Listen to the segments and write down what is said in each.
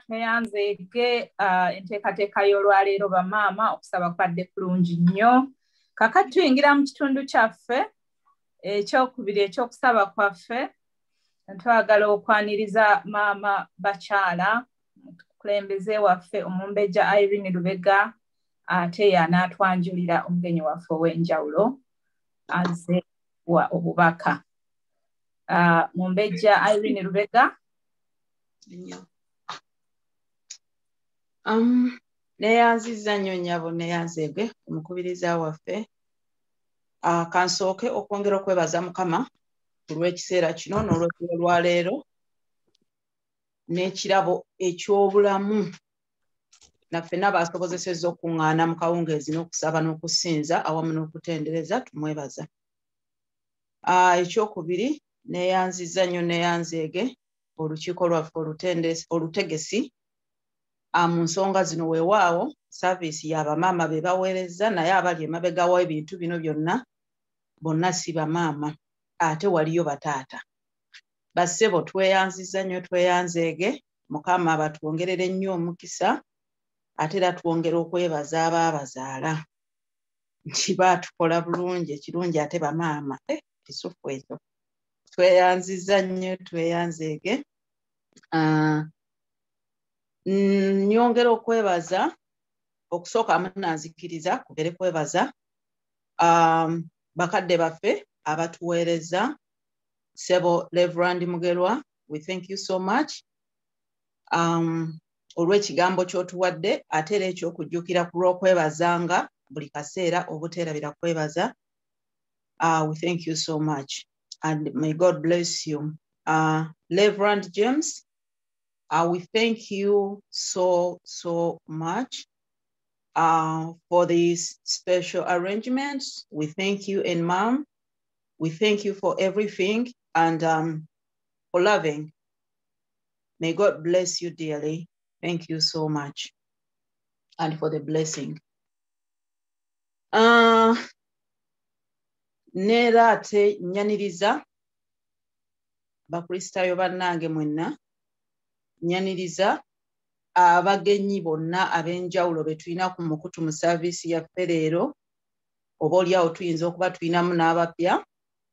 tweyanzeege enteekateeka y'olwaleero bamaama okusaba kwadde kulungi nnyo. Kakati tuyingira mu kitundu kyaffe ekyokubiri ekyokusaba kwaffe. Twagala okwaniriza maama bakyala kulembeze waffe Omumbejja Irene Lubega ate y'anaatwanjulira omugenyi waffe ow'enjawulo azze wa obubaka. Mumbejja Irene Lubega. Neyanziza nnyo nnyabo neyanzeege omukubiriza waffe. Kansooke okwongera okwebaza Mukama ku lw'ekiseera kino n'olw'ekiro lwaleero n'ekirabo eky'obulamu naffe n'abasobozesezza okuŋŋaana mu kawungeezi n'okusaba n'okusinza awamu n'okutendereza tumwebaza. Ekyokubiri neyanziza nnyo neyanzeege olukiiko lwaffe olutegesi mu nsonga zino weewaawo saaviisi y'abamaama be baweereza naye abali emabega w'ebintu bino byonna bonna si bamaama ate waliyo bataata. Bassebo tweyanziza nnyo tweyanzeege Mukama batwongerere nnyo omukisa ate era twongera okwebaza abaabazaala nti baatukola bulungi ekirungi ate bamaama kisufu ekyo. Tweyanziza nnyo tweyanzeege. Nyongera okwebaza okusooka munanzikiriza kubere kwebaza bakadde baffe abatuweereza Sebo Reverend Mugerwa, we thank you so much olw'ekigambo ky'otuwadde ate era eky'okujjukira ku lw'okwebazanga buli kaseera obuteerabira kwebaza. We thank you so much and may God bless you. Reverend James, we thank you so much for these special arrangements. We thank you, and Mom, we thank you for everything and for loving. May God bless you dearly. Thank you so much and for the blessing. Neera ate nyaniriza bakristaayo bannange mwenna, nyaniriza abagenyi bonna ab'enjawulo be tulina ku mukutu mu saaviisi yaffe leero. Oba oliawo tuyinza okuba tulinamu n'abapya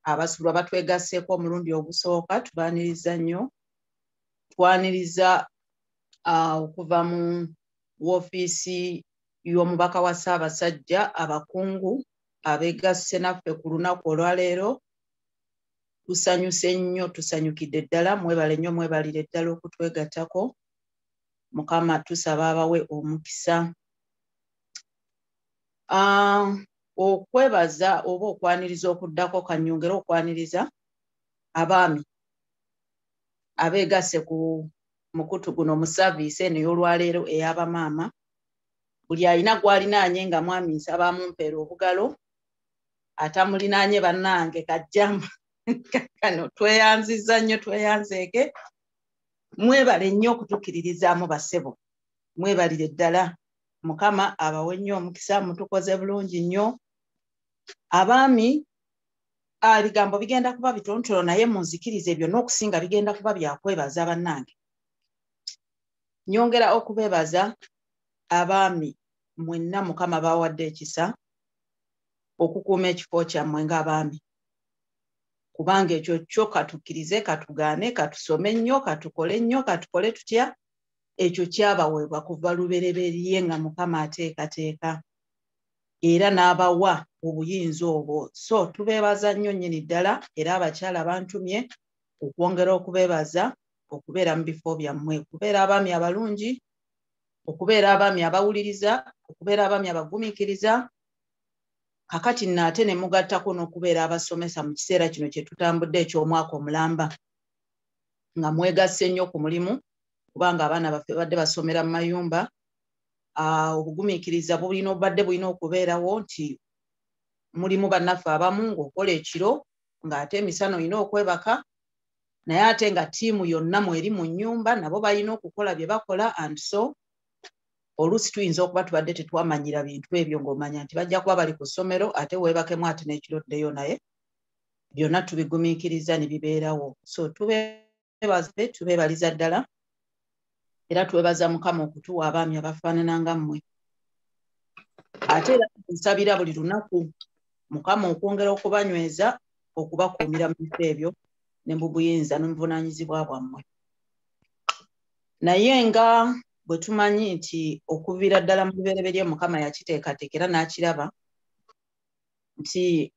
abasulwa batwegasseeko omulundi ogusooka, tubaaniriza nnyo. Twaniriza okuva mu woofiisi y'omubaka wa Ssaabasajja abakungu abeegasse naffe ku lunaku olwaleero. Tusanyuse nnyo, tusanyukidde ddala, mwebale nnyo, mwebalire ddala okutwegattako. Mukama tusaba abawe omukisa. Okwebaza oba okwaniriza okuddako kanyongera okwaniriza abaami abeegasse ku mukutu guno mu saaviisi eno ey'olwaleero ey'abamaama. Buli alina gw'alinaanye nga mwami nsaba mumpeera obugalo, atamulinaanye bannange kajjamu. Kano tweyanziza nnyo tweyanzeege. Mwebale nnyo okutukkiririzaamu bassebo, mwebalire ddala. Mukama abawe nnyo omukisa, mutukoze bulungi nnyo. Abaami ebigambo bigenda kuba bitonotono naye munzikirize ebyo n'okusinga bigenda kuba byakwebaza bannange. Nyongera okubeebaza abaami mwenna Mukama bawadde ekisa okukuuma ekifo kyammwe ng'abaami, kubanga ekyo kyo katukkirize, katugaane, katusome nnyo, katukole nnyo, katukole tutya, ekyo kyabaweebwa kuva lubereberye nga Mukama ateekateeka era n'abawa obuyinza obwo. So tubeebaza nnyo nnyini ddala, era abakyala bantumye okwongera okubeebaza okubeera mu bifo byammwe, okubeera abaami abalungi, okubeera abaami abawuliriza, okubeera abaami abagumiikiriza. Kakati nate ne mugattako n'okubeera abasomesa mu kiseera kino kye tutambudde eky'omwaka omulamba, nga mwegasse nnyo ku mulimu, kubanga abaana baffe badde basomera mu mayumba. Obugumiikiriza obadde bulina okubeerawo nti mulimu bannaffe abamu ng'okola ekiro ng'ate emisana olina okwebaka, naye ate nga ttiimu yonna mweri mu nnyumba nabo balina okukola bye bakola. And so oluusi tuyinza okuba tubadde tetwamanyira bintu ebyo ng'omanya nti bajja kuba bali ku ssomero ate weebakemu ate n'ekirotteyo, naye byonna tubigumiikiriza ne bibeerawo. So tubeebaliza ddala era twebaza Mukama okutuwa abaami abafaanana nga mmwe. Ate era nsabira buli lunaku Mukama okwongera okubanyweza, okubakuumira mu bifo ebyo ne mu buyinza n'obuvunaanyizibwa bwammwe. Naye nga bwe tumanyi nti okuviira ddala mu bibereberye Mukama yakiteekateekera n'akiraba nti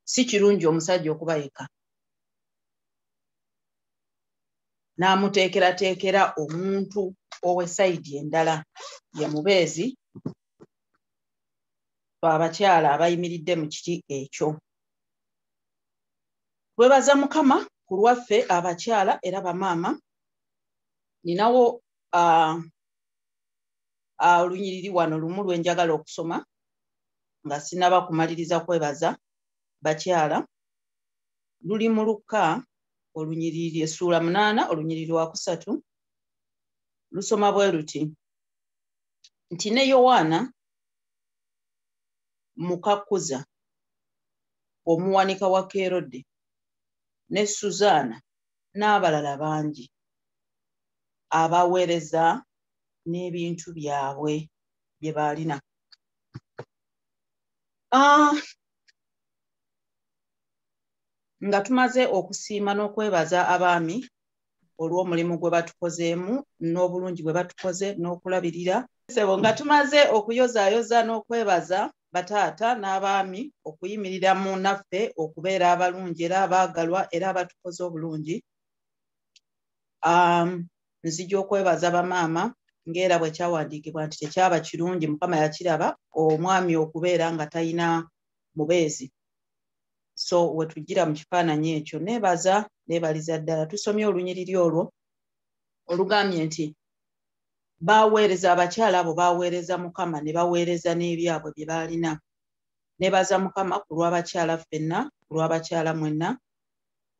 si kirungi omusajja okuba yekka. N'amuteekerateekera omuntu ow'essayidi endala ye mubeezi, abakyala abayimiridde mu kiti ekyo. Twebaza Mukama ku lwaffe abakyala era bamaama. Ninawo olunyiriri wano lumu lwe njagala okusoma nga sinaba kumaliriza kwebaza bakyala. Luli mu Luka olunyiriri essuula 8 olunyiriri lwa 3 lusoma bwe luti nti ne Yowaana muka Kuza omuwanika wa Kerode ne Suzaana n'abalala bangi abaweereza n'ebintu byabwe bye baalina. Nga tumaze okusiima n'okwebaza abaami olw'omulimu gwe batukozeemu n'obulungi bwe batukoze n'okulabirira. Nga tumaze okuyozaayoza n'okwebaza bataata n'abaami okuyimirira mu naffe okubeera abalungi era abaagalwa era abatukoze obulungi. Nzija okwebaza bamaama ng'era bwe kyawandiikibwa nti tekyaba kirungi, Mukama yakiraba omwami okubeera nga talina mubeezi. So we tujjira mu kifaananyi ekyo neebaliza ddala. Tusomye olunyiriri olwo olugambye nti baaweereza abakyala abo baaweereza Mukama ne baweereza n'ebyabwe bye baalina. Neebaza Mukama ku lw'abakyala ffenna, ku lw'abakyala mwenna.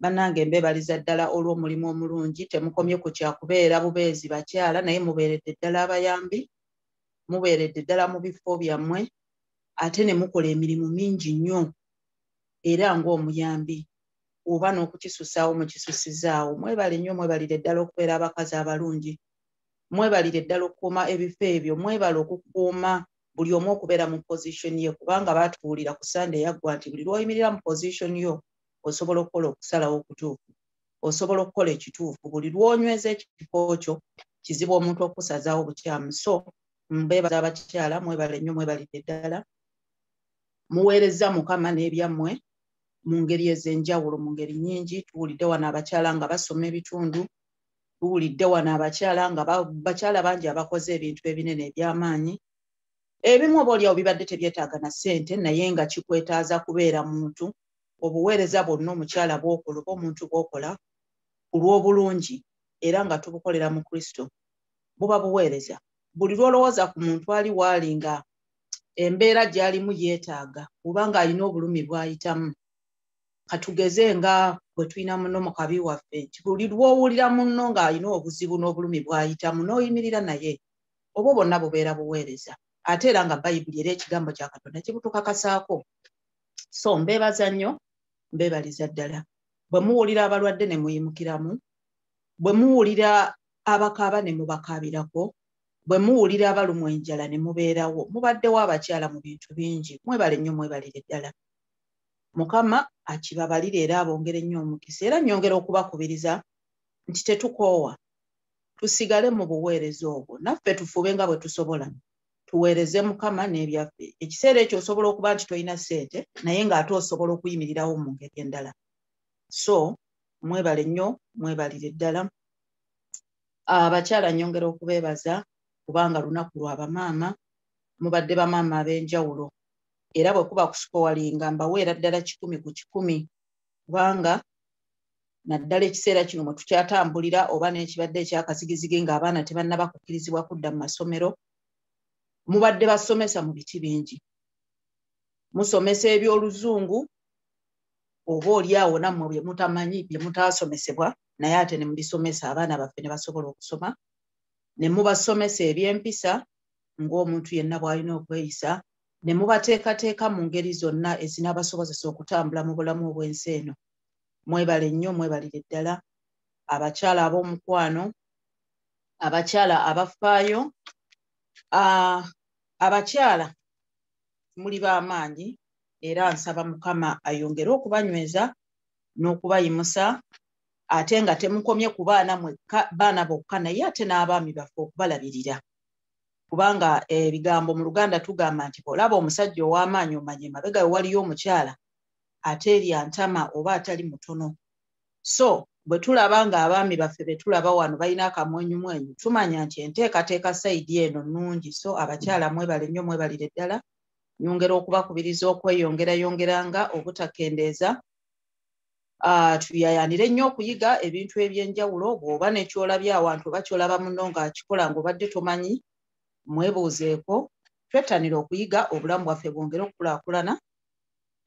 Bannange mbeebaliza ddala olw'omulimu omulungi. Temukomye ku kyakubeera bubeezi bakyala, naye mubeeredde ddala abayambi, mubeeredde ddala mu bifo byammwe, ate ne mukola emirimu mingi nnyo era ng'omuyambi oba n'okukisussaawo mukisussizaawo. Mwebale nnyo, mwebalire ddala okubeera abakazi abalungi, mwebalire ddala okukuuma ebifo ebyo, mwebale okukuuma buli omu okubeera mu pozishoni ye, kubanga baatubuulira ku Sunday yaggwa nti buli lw'oyimirira mu pozishoni yo osobola okukola okusalawo okutuufu, osobola okukola ekituufu. Buli lw'onyweza ekifo kyo kizibu omuntu okusazaawo bukyamu. So mbeebaza abakyala, mwebale nnyo, mwebalire ddala. Muweereza Mukama n'ebyammwe mu ngeri ez'enjawulo, mu ngeri nnyingi. Tuwulidde wano abakyala nga basoma ebitundu, tuwulidde wano abakyala nga bakyala bangi abakoze ebintu ebinene eby'amaanyi. Ebimu obaolyawo bibadde tebyetaaga na ssente, naye nga kikwetaaza kubeera muntu. Obuweereza bwonna omukyala bw'okola oba omuntu bw'okola ku lw'obulungi era nga tubukolera mu Kristo buba buweereza. Buli lw'olowooza ku muntu ali waali nga embeera gy'alimu yeetaaga kubanga alina obulumi bw'ayitamu. Katugeze nga bwe tulina munno mu kabi waffe, nti buli lw'owulira munno ng'alina obuzibu n'obulumi bw'ayitamu n'oyimirira naye, obwo bwonna bubeera buweereza. Ate era nga Bayibuli era ekigambo kya Katonda kibutukakasaako. So mbeebaza nnyo, mbeebaliza ddala. Bwe muwulira abalwadde ne muyimukiramu, bwe muwulira abakaaba ne mubakaabirako, bwe muwulira abalumwa enjala ne mubeerawo, mubaddewo abakyala mu bintu bingi. Mwebale nnyo, mwebalire ddala. Mukama akibabalire era abongere nnyo omukisa. Era nnyongera okubakubiriza nti tetukoowa, tusigale mu buweereza obwo. Naffe tufube nga bwe tusobola, tuweereze Mukama n'ebyaffe. Ekiseera ekyo osobola okuba nti tolina ssente naye ng'ate osobola okuyimirirawo mu ngeri endala. So mwebale nnyo, mwebalire ddala. Abakyala nnyongera okubeebaza kubanga lunaku lwa bamaama, mubadde bamaama ab'enjawulo. Era bwe kuba kusikowalinga mbaweera ddala 10 ku 10 kubanga naddala ekiseera kino mwe tukyatambulira oba n'ekibadde ekyakazigizigi ng'abaana tebannaba kukkirizibwa kudda mu masomero, mubadde basomesa mu biti bingi. Musomesa eby'Oluzungu oba oliawo nammwe bye mutamanyi, bye mutaasomesebwa, naye ate ne mubisomesa abaana baffe ne basobola okusoma. Ne mubasomesa eby'empisa ng'omuntu yenna bw'alina okweyisa, ne mubateekateeka mu ngeri zonna ezinaabasobozesa okutambula mu bulamu obw'ensi eno. Mwebale nnyo, mwebalire ddala. Abakyala ab'omukwano, abakyala abafaayo abakyala muli b'amaanyi era nsaba Mukama ayongere okubanyweza n'okubayimusa ate nga temukomye ku baana bokka naye ate n'abaami baffe okubalabirira kubanga ebigambo mu Luganda tugamba nti olaba omusajja ow'amaanyi omanye emabega we waliyo omukyala ate erya ntama oba atali mutono. So bwe tulaba ng'abaami baffe be tulaba wano balina akamwenyumwenyu tumanya nti enteekateeka sayidi eno nnungi. So abakyala mwebale nnyo mwebalire ddala. Nyongera okubakubiriza okweyongerayongeranga obutakendeeza. Tuyayanire nnyo okuyiga ebintu eby'enjawulo bw'oba nekyolabye awantu oba kyolaba munno ng'akikola ng'obadde tomanyi mwebuuzeeko. Twettanira okuyiga obulamu bwaffe bwongere okukulaakulana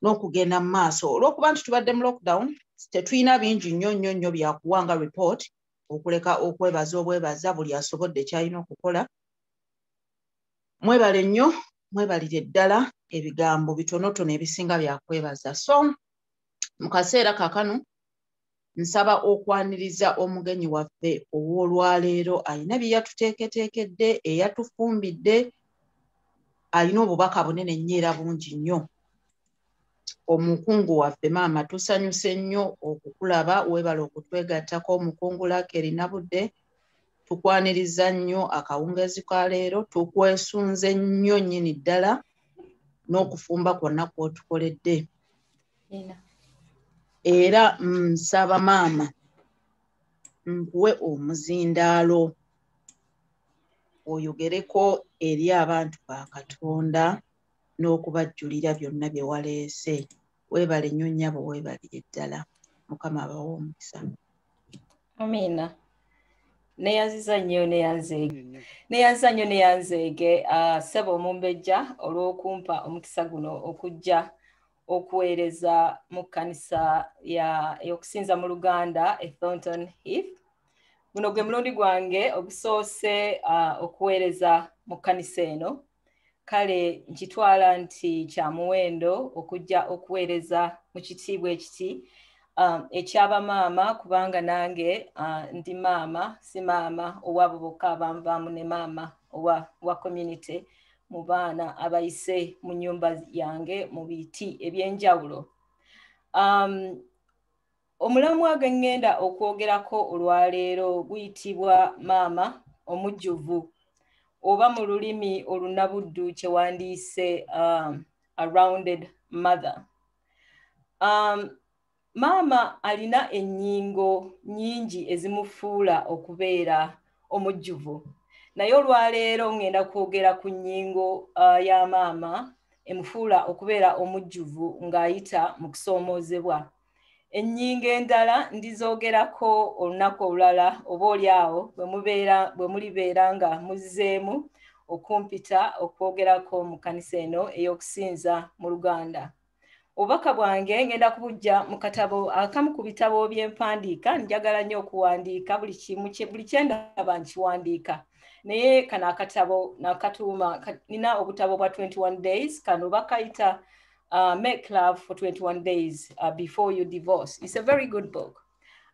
n'okugenda mu maaso. Olw'okuba nti tubadde mu lockdown tetulina bingi nnyo byakuwanga report okuleka okwebaza obwebaza buli asobodde kyalina okukola. Mwebale nnyo mwebalire ddala ebigambo bitonotono ebisinga byakwebaza. So mu kaseera kakano nsaba okwaniriza omugenyi waffe ow'olwaleero ayina bye yatuteeketeekedde eyatufumbidde ayina obubaka bunene nnyo era bungi nnyo. Omukungu waffe maama tusanyuse nnyo okukulaba weebala okutwegattako omukungu Lakeri Nabudde tukwaniriza nnyo akawungeezi ka leero tukwesunze nnyo nnyini ddala n'okufumba kwonna kw'otukoledde. Era nsaba maama nkuwe omuzindaalo oyogereko eri abantu ba Katonda n'okubajjulira byonna bye waleese. Weebale nnyo nnyabo weebalire ddala. Mukama abawe omukisa. Amina. Neyanziza nnyo neyanzeege ssebo Mumbejja olw'okumpa omukisa guno okujja okuweereza mu kkanisa y'okusinza mu Luganda e Thornton Heath. Guno gwe mulundi gwange ogusoose okuweereza mu kkanisa eno. Kale nkitwala nti kya muwendo okujja okuweereza mu kitiibwa ekiti eky'abamaama kubanga nange ndi maama si maama owabo bokka abanvaamu ne maama owa community mu baana abayise mu nnyumba yange mu biti eby'enjawulo. Omulamwa gwe ŋŋenda okwogerako olwaleero guyitibwa maama omujjuvu oba mu lulimi olunabuddu kye wandiise a rounded mother. Maama alina ennyingo nnyingi ezimufuula okubeera omujjuvu. Naye olwaleero ŋŋenda kwogera ku nnyingo ya maama emufuula okubeera omujjuvu ng'ayita mu kusoomoozebwa. Ennyingo endala ndizoogerako olunaku olulala oba oliawo bwe mulibeera nga muzzeemu okumpita okwogerako mu kkanisa eno ey'okusinza mu Luganda. Obubaka bwange ngenda kubuggya mu katabo akamu ku bitabo by'empandiika. Njagala nnyo okuwandiika buli kye ndaba nkiwandiika. Naye kano akatabo nakatuuma nina obutabo bwa 21 days kano bakayita Make Love for 21 Days Before You Divorce. It's a very good book.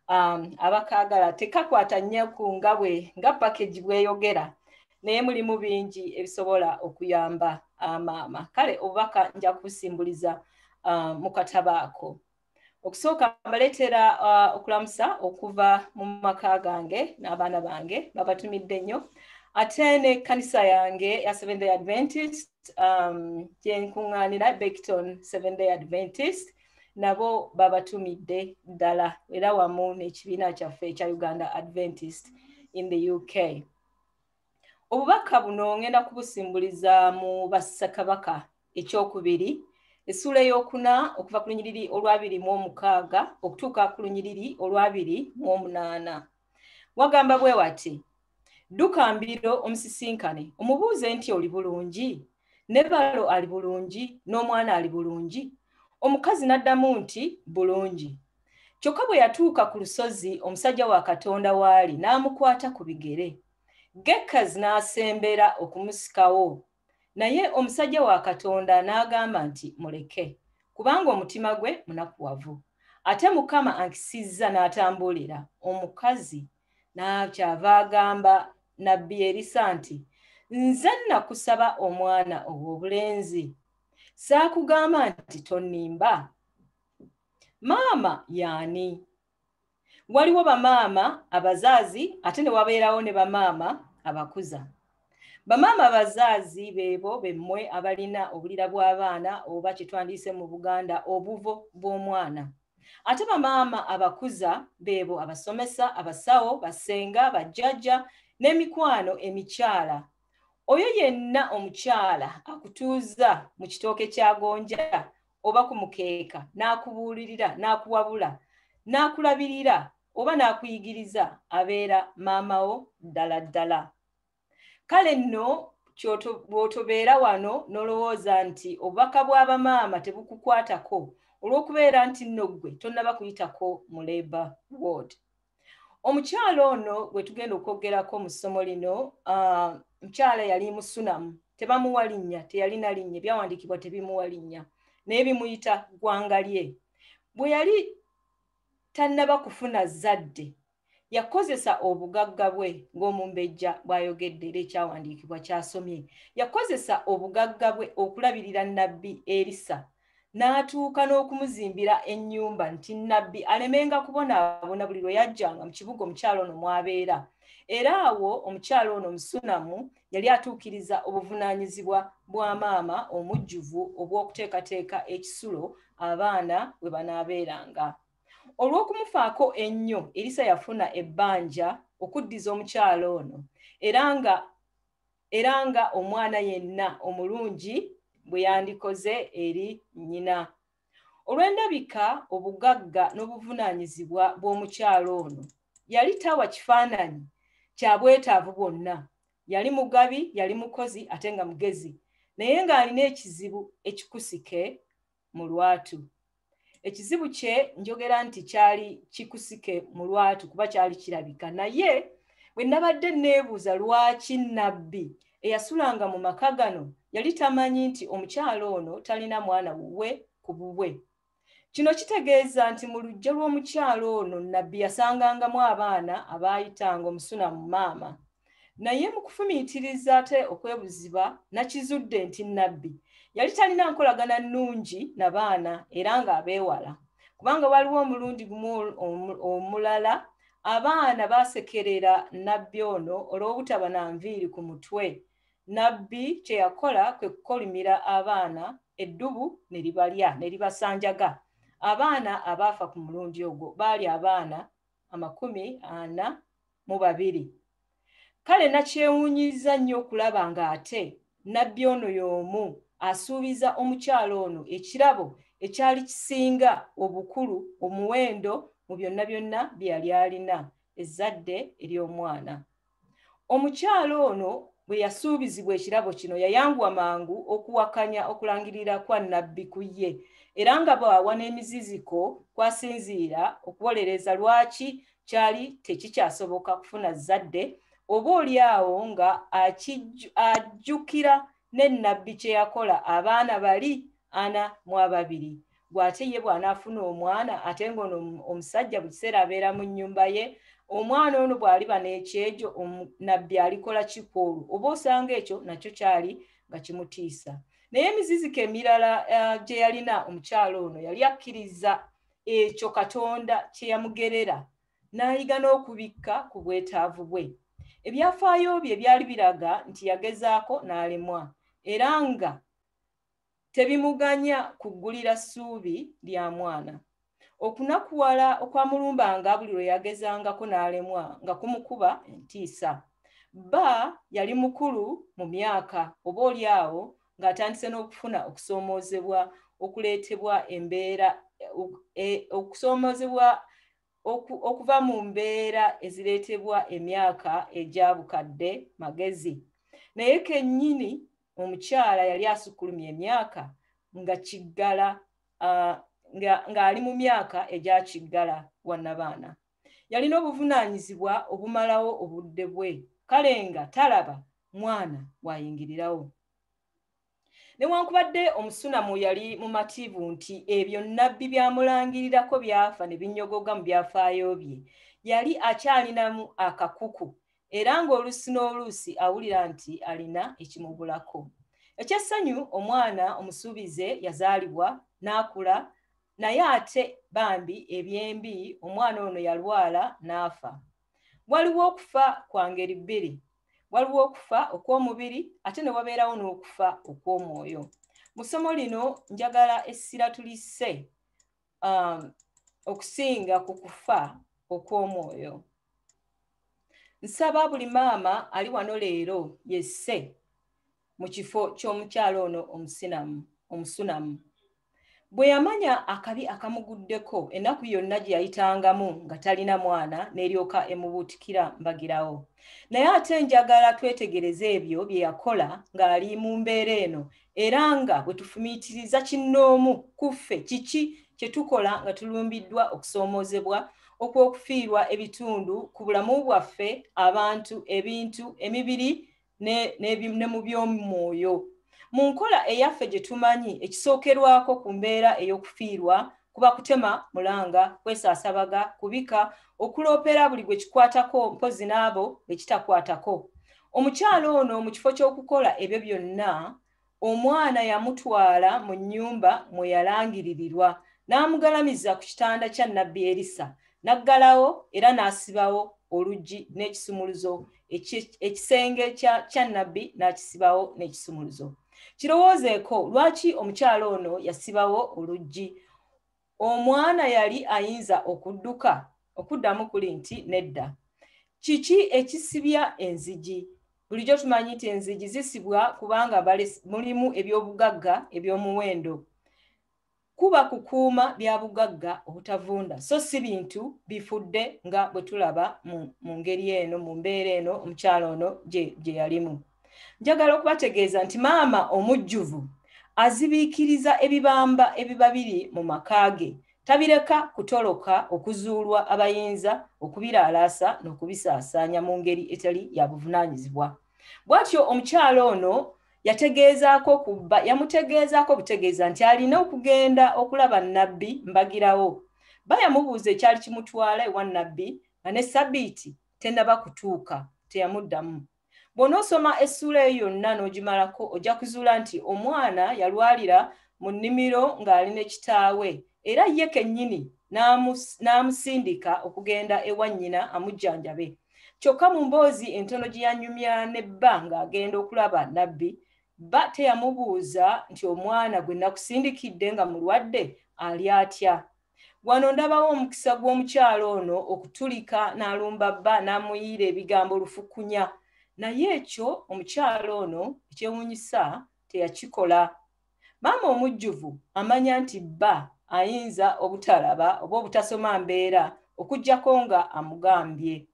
Abakaagala tekakwata nnyo ku nga package bweyogera naye mulimu bingi ebisobola okuyamba maama. Kale obubaka nja kubusimbuliza mu katabo ako. Okusooka mbaleetera okulamusa okuva mu maka gange n'abaana bange babatumidde nnyo. Ate n'ekkanisa yange ya Seventh Day Adventist gye nkuŋŋaanira Beckton Seventh Day Adventist nabo babatumidde ddala era wamu n'ekibiina kyaffe ekya Uganda Adventist in the UK. Obubaka buno ngenda kubusimbuliza mu Bassekabaka ekyokubiri essula ey'okuna okuva ku lunyiriri olw'26 okutuuka ku lunyiriri olw'28. Wagamba bwe wati: Dduka mbiro omusisinkane omubuuze nti oli bulungi, ne balo ali bulungi, n'omwana ali bulungi. Omukazi n'addamu nti bulungi. Kyokka bwe yatuuka ku lusozi omusajja wa Katonda waali n'amukwata ku bigere. Gekazi n'asembera okumusikawo, naye omusajja wa Katonda n'agamba nti muleke, kubanga omutima gwe munakuwavu. Ate Mukama ankisizza n'atambulira. Omukazi n'akyava agamba nabbi Erisa nti nze nakusaba omwana ow'obulenzi saakugamba nti tonnimba. Maama yaani? Waliwo bamaama abazaazi ate ne wabeerawo ne bamaama abakuza. Bamaama abazaazi beebo bemmwe abalina obulira bw'abaana oba kye twandiyise mu Buganda obuvo bw'omwana. Ate bamaama abakuza beebo abasomesa, abasawo, basenga, bajjajja n'emikwano emikyala. Oyo yenna omukyala akutuuza mu kitooke kya gonja oba ku mukeeka n'akubuulirira, n'akuwabula, n'akulabirira oba n'akuyigiriza abeera maamawo ddala ddala. Kale nno bw'otobeera wano n'olowooza nti obubaka bw'abamaama tebukukwatako olw'okubeera nti nno ggwe tonnaba kuyitako mu Labour Ward. Omukyala ono gwe tugenda okwogerako mu ssomo lino, mukyala yali musunamu, tebamuwa linnya, teyalina linnya, ebyawandiikibwa tebimuwa linnya, naye bimuyita ggwanga lye. Bwe yali tannaba kufuna zadde, yakozesa obugagga bwe ng'omumbejja bw'ayogedde era ekyawandiikibwa kyasomye. Yakozesa obugagga bwe okulabirira nabbi Erisa, n'atuuka n'okumuzimbira ennyumba nti nabbi alemenga kubonaabona buli lwe yajjanga mu kibuga omukyala ono mw'abeera. Era awo omukyala ono omusunamu yali atuukiriza obuvunaanyizibwa bwa maama omujjuvu obw'okuteekateeka ekisulo abaana bwe banaabeeranga. Olw'okumufaako ennyo, Erisa yafuna ebbanja okuddiza omukyala ono era nga omwana yenna omulungi bwe yandikoze eri nnyina. Olw'endabika, obugagga n'obuvunaanyizibwa bw'omukyala ono, yali tawa kifaananyi kya bwetaavu bwonna. Yali mugabi, yali mukozi ate nga mugezi, naye ng'alina ekizibu ekikusike mu lwatu. Ekizibu kye njogera nti kyali kikusike mu lwatu kuba kyali kirabika. Naye bwe nabadde neebuuza lwaki nabbi eyasulanga mu maka gano yali tamanyi nti omukyala ono talina mwana wuwe ku bubwe. Kino kitegeeza nti mu luggya lw'omukyala ono nabbi yasangangamu abaana abaayitanga omusunamu maama. Naye mu kufumiitiriza ate okwebuziba nakizudde nti nabbi yali talina nkolagana nnungi na baana era ng'abeewala. Kubanga waliwo omulundi gumu omulala abaana baasekerera nabbi ono olw'obutaba na nviiri ku mutwe. Nabbi kye yakola kwe kukolimira abaana, eddubu ne libalya ne libasanjaga. Abaana abaafa ku mulundi ogwo baali abaana 42. Kale nakyewuunyiza nnyo okulaba ng'ate nabbi ono y'omu asuubiza omukyala ono ekirabo ekyali kisinga obukulu omuwendo mu byonna byonna bye yali alina, ezzadde ery'omwana. Omukyala ono bwe yasuubizibwa ekirabo kino yayanguwa mangu okuwakanya okulangirira kwa nabbi ku ye, era nga bw'awa n'emiziziko kwasinziira okuwolereza lwaki kyali tekikyasoboka kufuna zadde, oba oliawo nga ajjukira ne nabbi kye yakola abaana bali 42. Bw'ate ye bw'anaafuna omwana ate ng'ono omusajja buli kiseera abeera mu nnyumba ye, omwana ono bw'aliba n'ekyejo nabbi alikola kikwolu, oba osanga ekyo nakyo kyali nga kimutiisa. Naye emiziziko emirala gye yalina omukyala ono yali akkiriza ekyo Katonda kye yamugerera, n'ayiga n'okubikka ku bwetaavu bwe. Ebyafaayo bye byali biraga nti yagezaako n'alemwa, era nga tebimuganya kuggulira ssuubi lya mwana. Okunakuwala okwamulumbanga buli lwe yagezangako n'alemwa nga kumukuba entiisa. Bba yali mukulu mu myaka, oba oliawo ng'atandise n'okufuna okusoomoozebwa okuleetebwa embeera okusoomoozebwa okuva mu mbeera ezireetebwa emyaka egya bukadde magezi. Naye kennyini omukyala yali asukkulumya emyaka ng'ali mu myaka egya kiggala wannabaana. Yalina obuvunaanyizibwa obumalawo obudde bwe, kale nga talaba mwana wayingirirawo. Newankubadde omusunamu yali mumativu nti ebyo nabbi byamulangirirako byafa ne binyogoga mu byafaayo bye, yali akyalinamu akakuku era ng'oluusi n'oluusi awulira nti alina ekimubulako. Ekyessanyu omwana omusuubize yazaalibwa n'akula, naye ate bambi ebyembi omwana ono yalwala n'afa. Waliwo okufa kwa ngeri bbiri. Waliwo okufa okw'omubiri ate ne wabeerawo n'okufa okw'omwoyo. Mu ssomo lino njagala essira tulisse okusinga ku kufa okw'omwoyo. Nsaba buli maama ali wano leero yesse mu kifo ky'omukyalo ono omusunamu. Bwe yamanya akabi akamuguddeko ennaku yonna gye yayitangamu nga talina mwana n'eryoka emubuutikira mbagirawo. Naye ate njagala twetegereze ebyo bye yakola ng'ali mu mbeera eno, era nga bwe tufumiitiriza kinnoomu ku ffe kiki kye tukola nga tulumbiddwa okusoomoozebwa okw'okufiirwa ebitundu ku bulamu bwaffe, abantu, ebintu, emibiri ne mu by'omwoyo. Mu nkola eyaffe gye tumanyi ekisookerwako ku mbeera ey'okufiirwa kuba kutema mulanga, kwesaasabaga, kubika, okuloopera buli gwe kikwatako mpozi n'abo be kitakwatako. Omukyalo ono mu kifo ky'okukola ebyo byonna, omwana yamutwala mu nnyumba mwe yalangiririrwa n'amugalamiza ku kitanda kya nnabbi Erisa, n'aggalawo era n'asibawo oluggi n'ekisumuluzo, ekisenge kya nnabbi n'akisibawo n'ekisumuluzo. Kirowoozeeko lwaki omukyalo ono yasibawo oluggi. Omwana yali ayinza okudduka? Okuddamu kuli nti nedda. Kiki ekisibya enzigi? Bulijjo tumanyi nti enzigi zisibwa kubanga mulimu eby'obugagga eby'omuwendo. Kuba kukuuma bya bugagga obutavunda, so si bintu bifudde nga bwe tulaba mu ngeri eno, mu mbeera eno omukyalo ono gye yalimu. Njagala okubategeeza nti maama omujjuvu azibiikiriza ebibamba ebiba biri mu maka ge, tabireka kutoloka okuzuulwa abayinza okubiraalaasa n'okubisaasaanya mu ngeri etali ya buvunaanyizibwa. Bw'atyo omukyalo ono yamutegeezaako butegeeza nti alina okugenda okulaba nnabbi mbagirawo. Yamubuuza ekyali kimutwala ewa nnabbi nga ne Ssabbiiti tennaba kutuuka, teyamuddamu. Bw'onoosoma essuula eyo yonna n'ogimalako ojja kuzuula nti omwana yalwalira mu nnimiro ng'ali ne kitaawe, era ye kennyini n'amusindika okugenda ewa nnyina amujjanjabe. Kyokka mu mboozi entono gye yanyumya nebba ng'agenda okulaba nnabbi, bba teyamubuuza nti omwana gwe nakusindikidde nga mulwadde ali atya. Wano ndabawo omukisa gw'omukyalo ono okutulika n'alumba bba n'amuyiira ebigambo lufukunya. Naye ekyo omukyalo ono ekyewuunyisa teyakikola. Maama omujjuvu amanya nti bba ayinza obutalaba oba obutasoma mbeera okuggyako nga amugambye,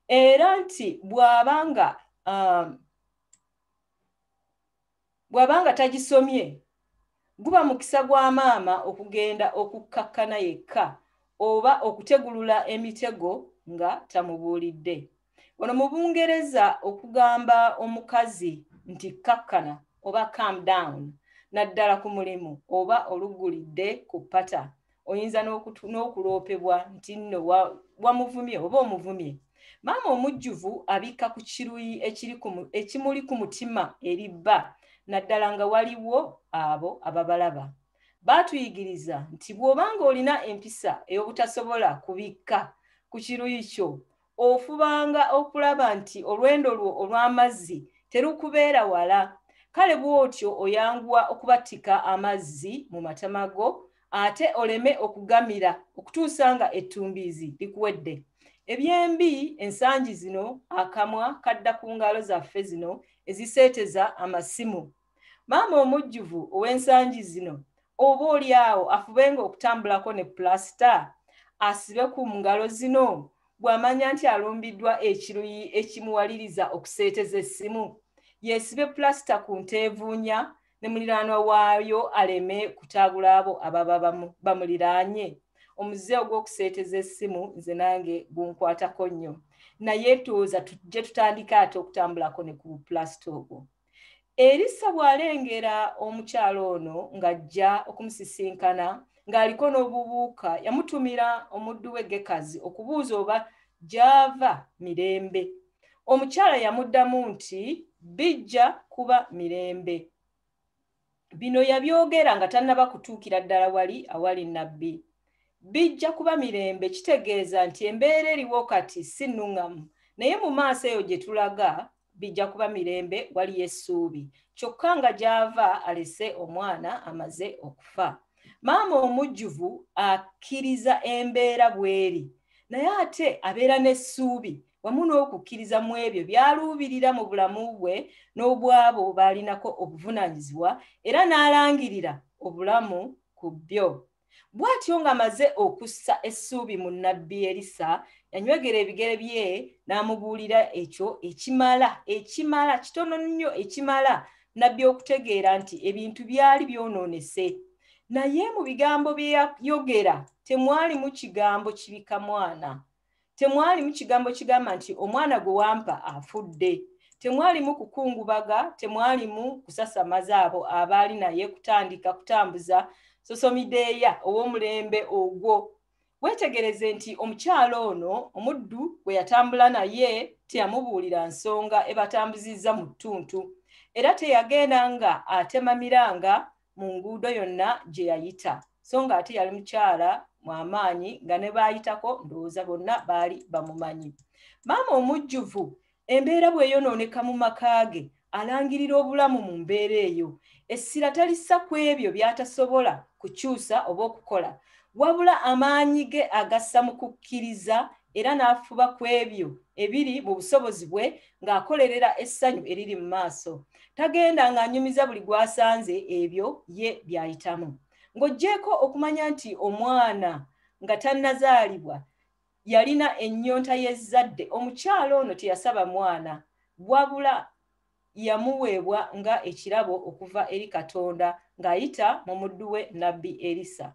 era nti bw'abanga tagisomye guba mukisa gwa maama okugenda okukkakkana yekka oba okutegulula emitego nga tamubuulidde. Wano mu Bungereza okugamba omukazi nti kkakkana oba calm down naddala ku mulimu oba olugulidde ku ppata, oyinza n'okuloopebwa nti nno wamuvumye oba omuvumye. Maama omujjuvu abikka ku kiruyi ekimuli ku mutima eri bba, naddala nga waliwo abo ababalaba. Baatuyigiriza nti bw'obanga olina empisa ey'obutasobola kubikka ku kiruyi kyo, ofubanga okulaba nti olwendo lwo olw'amazzi terukubeera wala. Kale bw'otyo oyanguwa okubatika amazzi mu matama go, ate oleme okugamira okutuusa nga ettumbiizi likuwedde. Ebyembi ensangi zino akamwa kadda ku ngalo zaffe zino eziseeteza amasimu. Maama omujjuvu ow'ensangi zino oba oli awo afubenga okutambulako ne pulasita, asibe ku ngalo zino bw'amanya nti alumbiddwa ekiruyi ekimuwaliriza okuseeteza essimu. Yeesibe pulasita ku nteevuunya ne muliraanwa waayo aleme kutaagula abo ababa bamuliraanye. Omuze ogw'okuseeteza essimu nze nange gunkwatako nnyo, naye tuuza tujje tutandika ate okutambulako ne ku pulasita ogwo. Erisa bw'alengera omukyalo ono ng'ajja okumusisinkana ng'aliko n'obubuuka, yamutumira omuddu we Gekazi okubuuza oba gy'ava mirembe. Omukyala yamuddamu nti bijja kuba mirembe. Bino yabyogera nga tannaba kutuukira ddala wali awali nnabbi. Bijja kuba mirembe kitegeeza nti embeera eriwo kati si nnuŋŋamu, naye mu maaso eyo gye tulaga bijja kuba mirembe, waliyo essuubi. Kyokka nga gy'ava alese omwana amaze okufa. Maama omujjuvu akkiriza embeera bw'eri, naye ate abeera n'essuubi wamu n'okukkiriza mu ebyo by'aluubirira mu bulamu bwe n'obwabo baalinako obuvunaanyizibwa, era n'alangirira obulamu ku byo. Bw'atyo ng'amaze okussa essuubi mu nnabbi Erisa, yanywegera ebigere bye n'amubuulira ekyo ekimala kitono nnyo ekimala nnabbi okutegeera nti ebintu byali byonoonese. Naye mu bigambo bye yayogera temwalimu kigambo kibika mwana. Temwalimu kigambo kigamba nti omwana gwe wampa afudde. Temwalimu kukungubaga, temwalimu kusasamaza abo abaali naye kutandika kutambuza sosomideeya ow'omulembe ogwo. Weetegereze nti omukyala ono omuddu bwe yatambula naye teyamubuulira nsonga ebatambuzizza mu ttuntu, era teyagenda nga atemamiranga mu nguudo yonna gye yayita, so nga ate yali mukyala mwamaanyi nga ne baayitako ndowooza bonna baali bamumanyi. Maama omujjuvu embeera bw'eyonooneka mu maka ge alangirira obulamu mu mbeera eyo. Essira talissa ku ebyo by'atasobola kukyusa oba okukola, wabula amaanyi ge agassa mu kukkiriza era n'afuba ku ebyo ebiri mu busobozi bwe ng'akolerera essanyu eriri mu maaso. Tagenda ng'anyumiza buli gw'asanze ebyo ye by'ayitamu. Ng'oggyeko okumanya nti omwana nga tannazaalibwa yalina ennyonta y'ezzadde, omukyala ono teyasaba mwana, wabula yamuweebwa nga ekirabo okuva eri Katonda ng'ayita mu muddu we nnabbi Erisa.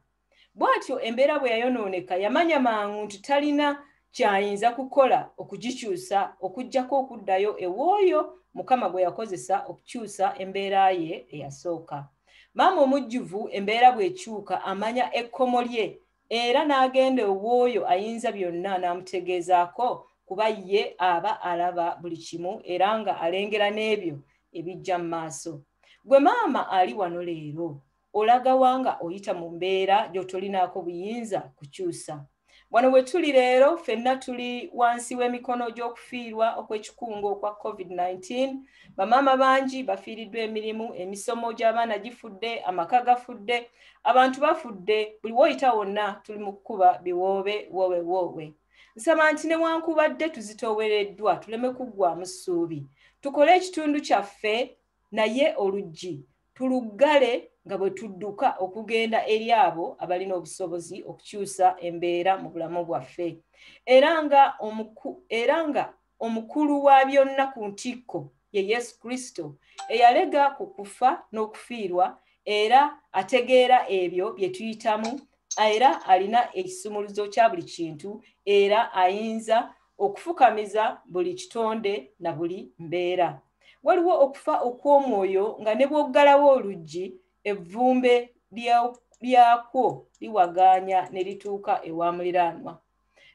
Bw'atyo embeera bwe yayonooneka yamanya mangu nti talina kyayinza kukola okugikyusa okuggyako okuddayo ewooyo Mukama gwe yakozesa okukyusa embeera ye eyasooka. Maama omujjuvu embeera bw'ekyuka amanya ekkomo lye era n'agenda ewooyo ayinza byonna n'amutegeezaako, kuba ye aba alaba buli kimu era nga alengera n'ebyo ebijja mu maaso. Gwe maama ali wano leero olaga wanga oyita mu mbeera gy'otolinaako buyinza kukyusa. Wano we tuli leero ffenna tuli wansi w'emikono gy'okufiirwa okw'ekikungo kwa COVID-19. Bamaama bangi bafiiriddwa emirimu, emisomo gy'abaana gifudde, amaka gafudde, abantu bafudde, buli woyita wonna tuli mu kukuba biwoobe woowe. Nsaba nti newankubadde tuzitoowereddwa tuleme kuggwaamu ssuubi. Tukole ekitundu kyaffe naye oluggi tuluggale nga bwe tudduka okugenda eri abo abalina obusobozi okukyusa embeera mu bulamu bwaffe. Era nga omukulu wa byonna ku ntikko ye Yesu Kristo eyalega ku kufa n'okufiirwa era ategeera ebyo bye tuyitamu, era alina ekisumuluzo kya buli kintu era ayinza okufukamiza buli kitonde na buli mbeera. Waliwo okufa okw'omwoyo nga ne bw'oggalawo oluggi evvumbe lyakwo liwagaanya ne lituuka ewa muliraanwa.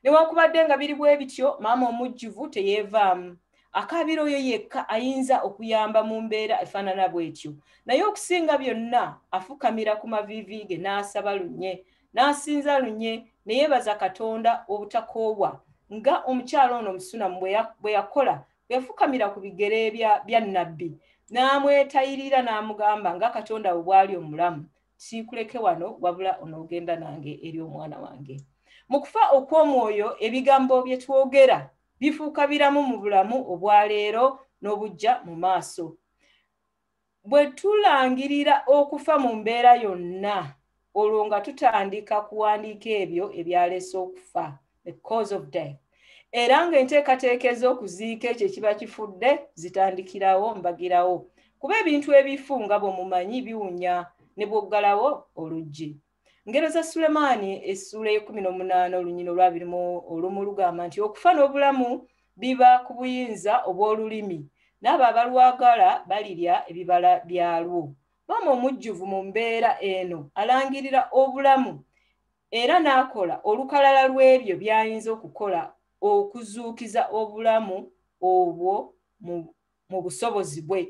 Newankubadde nga biri bwe bityo, maama omujjuvu teyeevaamu. Akaabiro oyo yekka ayinza okuyamba mu mbeera efaanana bw'etyo, naye okusinga byonna afukamira ku maviivi ge n'asaba lunye, n'asinza lunye, ne yeebaza Katonda obutakoobwa nga omukyala ono Omusunammu bwe yakola, bwe yafukamira ku bigere bya nnabbi n'amwetayirira n'amugamba nga Katonda bwe bw'ali omulamu, siikuleke wano wabula onoogenda nange eri omwana wange. Mu kufa okw'omwoyo ebigambo bye twogera bifuuka biramu mu bulamu obwaleero n'obujja mu maaso. Bwe tulangirira okufa mu mbeera yonna, olwo nga tutandika kuwandiika ebyo ebyaleese okufa, the cause of death. Era ng'enteekateeka ez'okuziika ekyo ekiba kifudde zitandikirawo mbagirawo, kuba ebintu ebifu nga bw'omumanyi biwunya ne bw'oggalawo oluggi. Ngero za Sulemaani essula y'e18 olunyino olw'olumu lugamba nti okufa n'obulamu biba ku buyinza obw'olulimi, n'abo abalwagala balirya ebibala byalwo. Maama omujjuvu mu mbeera eno alangirira obulamu era n'akola olukalala lw'ebyo by'ayinza okukola okuzuukiza obulamu obwo mu busobozi bwe.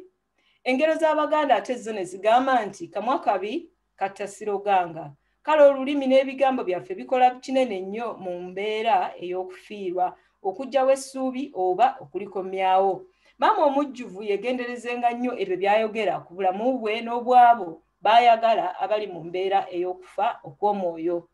Engero z'Abaganda ate zo ne zigamba nti kamwa kabi katta siroganga. Kale olulimi n'ebigambo byaffe bikola kinene nnyo mu mbeera ey'okufiirwa, okuggyawo essuubi oba okulikomyawo. Maama omujjuvu yegenderezenga nnyo ebyo by'ayogera ku bulamu bwe n'obwabo baayagala abali mu mbeera ey'okufa okw'omwoyo.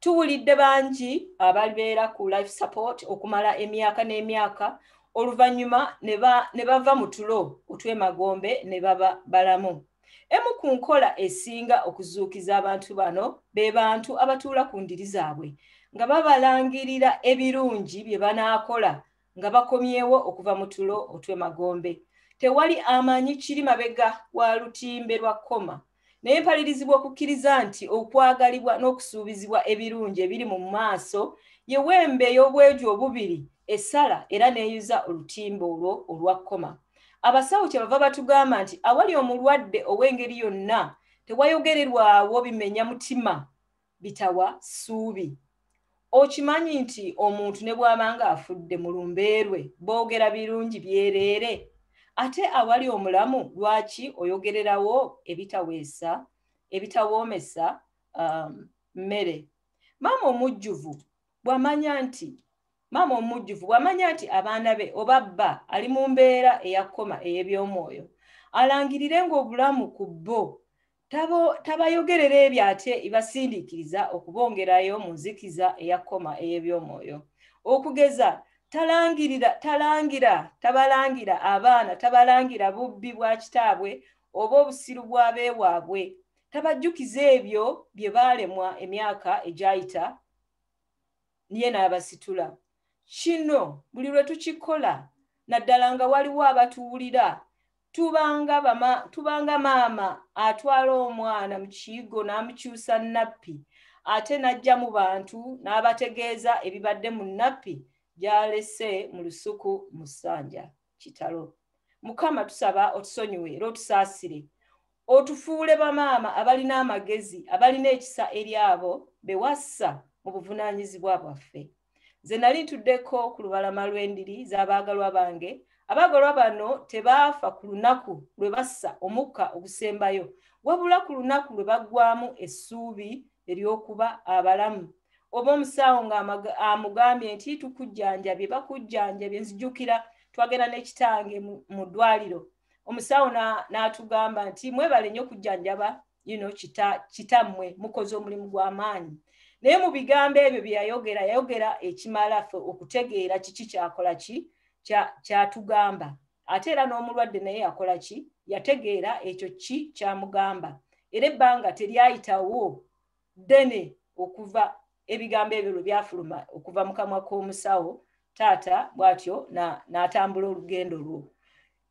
Tuwulidde bangi ababeera ku life support okumala emyaka n'emyaka, oluvannyuma ne bava mu tulo otw'emagombe ne baba balamu. Emu ku nkola esinga okuzuukiza abantu bano be bantu abatuula ku ndiri zaabwe nga babalangirira ebirungi bye banaakola nga bakomyewo okuva mu tulo otw'emagombe. Tewali amanyi kiri mabega wa lutimbe lwa kkoma, naye mpalirizibwa okukkiriza nti okwagalibwa n'okusuubizibwa ebirungi ebiri mu maaso ye wembe ey'obwejo obubiri essala era neeyuza olutimbe olwo olwa kkoma. Abasawo kyebava batugamba nti awali omulwadde ow'engeri yonna tewayogererwawo bimenya mutima bitawa ssuubi. Okimanyi nti omuntu ne bw'abanga afudde mu lumbeerwe boogera birungi byereere, ate awali omulamu lwaki oyogererawo ebitaweesa ebitawoomesa mmere? Maama omujjuvu bw'amanya nti abaana be oba bba ali mu mbeera eyakkoma ey'ebyomwoyo, alangirire ng'obulamu ku bo tabayogerera ebyo ate ebasindiikiriza okubongerayo mu nzikiza eyakkoma ey'ebyomwoyo. Okugeza tabalangira abaana, tabalangira bubbi bwa kitaabwe oba obusiru bwa beewaabwe, tabajjukiza ebyo bye baalemwa emyaka egyayita niye n'abasitula. Kino buli lwe tukikola naddala nga waliwo abatuwulira tubanga maama atwala omwana mu kiyigo n'amukyusa nnappi ate n'ajja mu bantu n'abategeeza ebibadde mu nnappi gy'alese mu lusuku mu ssanja kitalo. Mukama tusaba otusonyiwe era otusaasire, otufuule bamaama abalina amagezi, abalina ekisa eri abo be wassa mu buvunaanyizibwa bwaffe. Nze nali ntuddeko ku lubalama lw'endiri z'abaagalwa bange. Abaagalwa bano tebaafa ku lunaku lwe bassa omukka ogusembayo, wabula ku lunaku lwe baggwamu essuubi ery'okuba abalamu. Oba omusawo ng'amugambye nti tukujjanjabye, bakujjanjabye. Nzijukira twagenda n'ekitange mu ddwaliro, omusawo n'atugamba nti mwebale nnyo okujjanjaba kitammwe, mukoze omulimu gw'amaanyi. Naye mu bigambo ebyo bye yayogera ekimala ffe okutegeera kiki kyakola kyatugamba. Ate era n'omulwadde naye yakola ki? Yategeera ekyo ki kyamugamba. Era ebbanga teryayitawo ddene okuva ebigambo ebyo lwe byafuluma okuva mu kamwa k'omusawo, taata bw'atyo n'atambula olugendo lwo.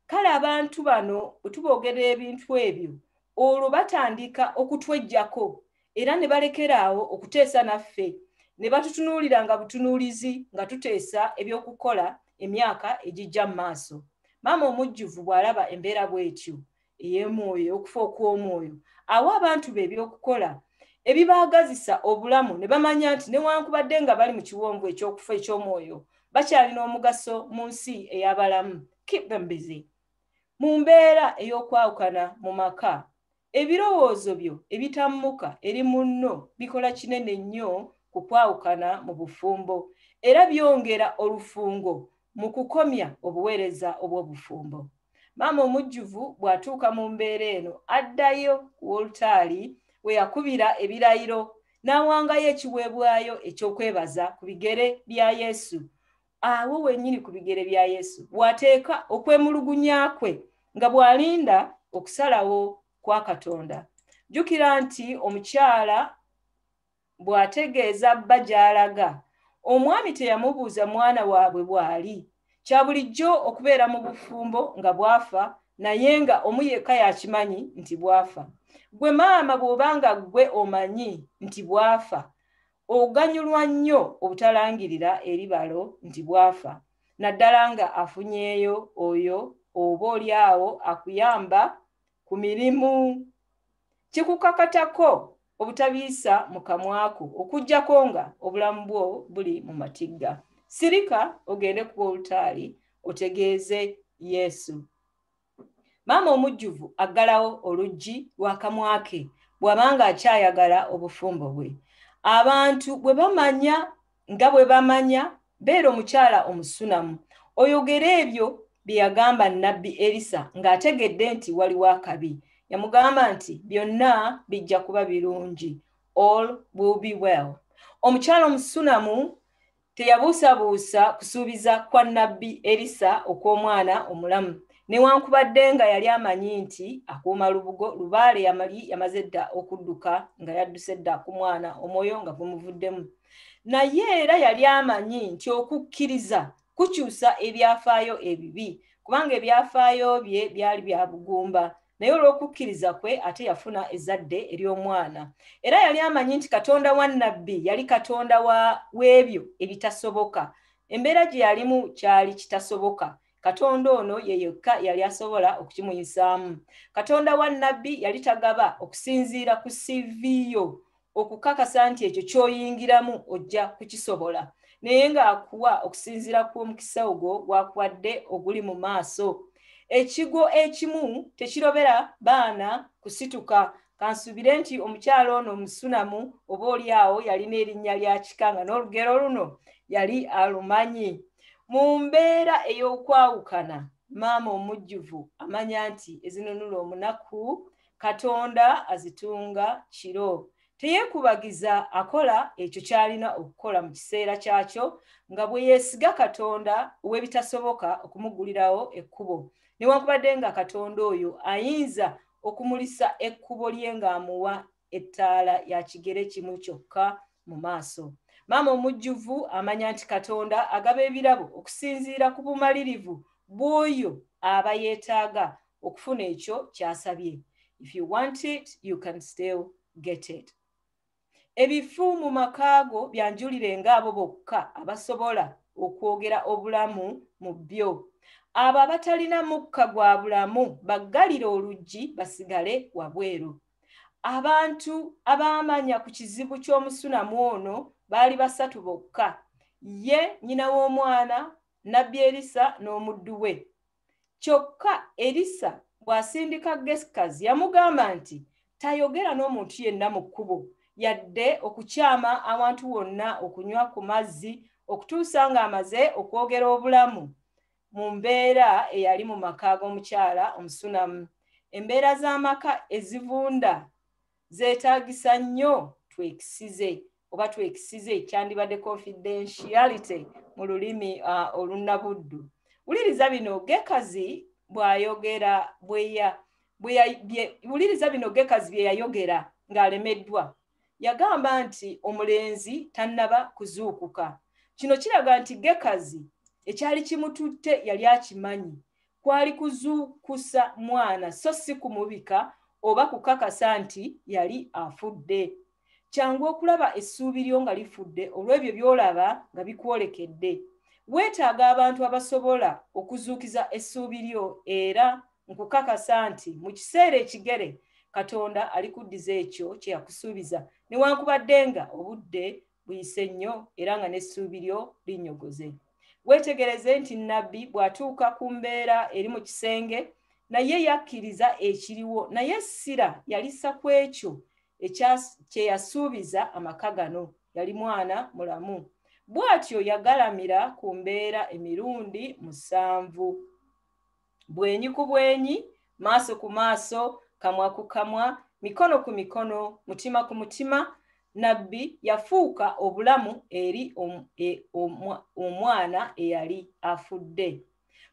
Kale abantu bano bwe tuboogera ebintu ebyo, olwo batandika okutweggyako era ne balekeraawo okuteesa naffe, ne batutunuulira nga butunuulizi nga tuteesa ebyokukola emyaka egijja mu maaso. Maama omujjuvu bw'alaba embeera bw'etyo ey'emwoyo, okufa okw'omwoyo, awa abantu be ebyokukola ebibaagazisa obulamu, ne bamanya nti newankubadde nga bali mu kiwonvu eky'okufa eky'omwoyo, bakyalina omugaso mu nsi ey'abalamu. Keep them busy. Mu mbeera ey'okwawukana mu maka, ebirowoozo byo ebitammuka eri munno bikola kinene nnyo ku kwawukana mu bufumbo, era byongera olufungo mu kukomya obuweereza obw'obufumbo. Maama omujjuvu bw'atuuka mu mbeera eno addayo ku wolutaali we yakubira ebirayiro n'awangayo ekiweebwayo eky'okwebaza ku bigere bya Yesu. Awo wennyini ku bigere bya Yesu bw'ateeka okwemulugunya kwe nga bw'alinda okusalawo kwa Katonda. Jjukira nti omukyala bw'ategeeza bba gy'alaga, omwami teyamubuuza mwana waabwe bw'ali. Kya bulijjo okubeera mu bufumbo nga bwafa, naye nga omu yekka yakimanyi nti bwafa. Gwe maama bw'obanga ggwe omanyi nti bwafa, oganyulwa nnyo obutalangirira eri balo nti bwafa, naddala nga afunyeeyo oyo oba oli awo akuyamba ku mirimu. Kikukakatako obutabiisa mu kamwako okuggyako nga obulamu bwo buli mu matigga. Sirika ogende ku olutaali otegeeze Yesu. Maama omujjuvu aggalawo oluggi lw'akamwa ke bw'abanga akyayagala obufumbo bwe. Abantu bwe bamanya nga bwe bamanya beera omukyala omusunamu oyogera ebyo bye yagamba nnabbi Erisa ng'ategedde nti waliwo akabi. Yamugamba nti byonna bijja kuba birungi. All will be well. Omukyala omusunamu teyabuusabuusa kusuubiza kwa nnabbi Erisa okw'omwana omulamu. Newankubadde nga yali amanyi nti akuuma lubugo lubaale yamaze dda okudduka nga yadduse dda ku mwana omwoyo nga gumuvuddemu. Naye era yali amanyi nti okukkiriza kukyusa ebyafaayo ebibi kubanga ebyafaayo bye byali bya bugumba. Naye olw'okukkiriza kwe ate yafuna ezzadde ery'omwana. Era yali amanyi nti Katonda wa nnabbi yali Katonda w'ebyo ebitasoboka. Embeera gye yalimu kyali kitasoboka. Katonda ono ye yekka yali asobola okukimuyisaamu. Katonda wa nnabbi yali tagaba okusinziira ku CV yo okukakasa nti ekyo ky'oyingiramu ojja kukisobola. Naye ng'akuwa okusinziira ku mukisa ogwo gwakuwadde oguli mu maaso. Ekigo ekimu tekirobera baana kusituka. Kansuubire nti omukyala ono omusunamu oba oliawo yalina erinnya lya kika nga n'olugero luno yali alumanyi. Mu mbeera ey'okwawukana maama omujjuvu amanya nti ezinunula omunaku Katonda azitunga kiro. Teyeekubagiza akola ekyo ky'alina okukola mu kiseera kyakyo nga bwe yeesiga Katonda ow'ebitasoboka okumugulirawo ekkubo. Newankubadde nga Katonda oyo ayinza okumulisa ekkubo lye ng'amuwa ettaala ya kigere kimu kyokka mu maaso. Maama omujjuvu amanya nti Katonda agaba ebirabo okusinziira ku bumalirivu bw'oyo aba yeetaaga okufuna ekyo ky'asabye. If you want it, you can still get it. Ebifu mu makaago byanjulire ng'abo bokka abasobola okwogera obulamu mu byo. Abo abatalina mukka gwa bulamu baggalire oluggi basigale wabweru. Abantu abaamanya ku kizibu ky'omusunamu ono baali basatu bokka. Ye nnyina w'omwana, nnabbi Erisa n'omuddu we. Kyokka Erisa bw'asindika Gekazi yamugamba nti tayogera n'omuntu yenna mu kkubo yadde okukyama abantu wonna okunywa ku mazzi okutuusa ng'amaze okwogera obulamu mu mbeera eyali mu maka g'omukyala omusunamu. Embeera z'amaka ezivunda zeetaagisa nnyo twekisize oba twekisize kyandibadde confidentiality mu lulimi olunnabuddu. Wuliriza bino Gekazi bw'ayogera wuliriza bino Gekazi bye yayogera ng'alemeddwa. Yagamba nti omulenzi tannaba kuzuukuka. Kino kiraga nti Gekazi ekyali kimututte yali akimanyi. Kwali kuzuukusa mwana so si kumubika oba kukakasa nti yali afudde. Kyangu okulaba essuubi lyo nga lifudde olw'ebyo by'olaba nga bikwolekedde. Weetaaga abantu abasobola okuzuukiza essuubi lyo era nkukakasa nti mu kiseera ekigere Katonda alikuddiza ekyo kye yakusuubiza newankubadde nga obudde buyise nnyo era nga n'essuubi lyo linnyogoze. Weetegereze nti nnabbi bw'atuuka ku mbeera eri mu kisenge naye yakkiriza ekiriwo naye Sira yalissa ku ekyo kye yasuubiza amaka gano yali mwana mulamu. Bw'atyo yagalamira ku mbeera emirundi 7. Bwenyi ku bwenyi, maaso ku maaso, kamwa ku kamwa, mikono ku mikono, mutima ku mutima, nnabbi yafuuka obulamu eri omwana eyali afudde.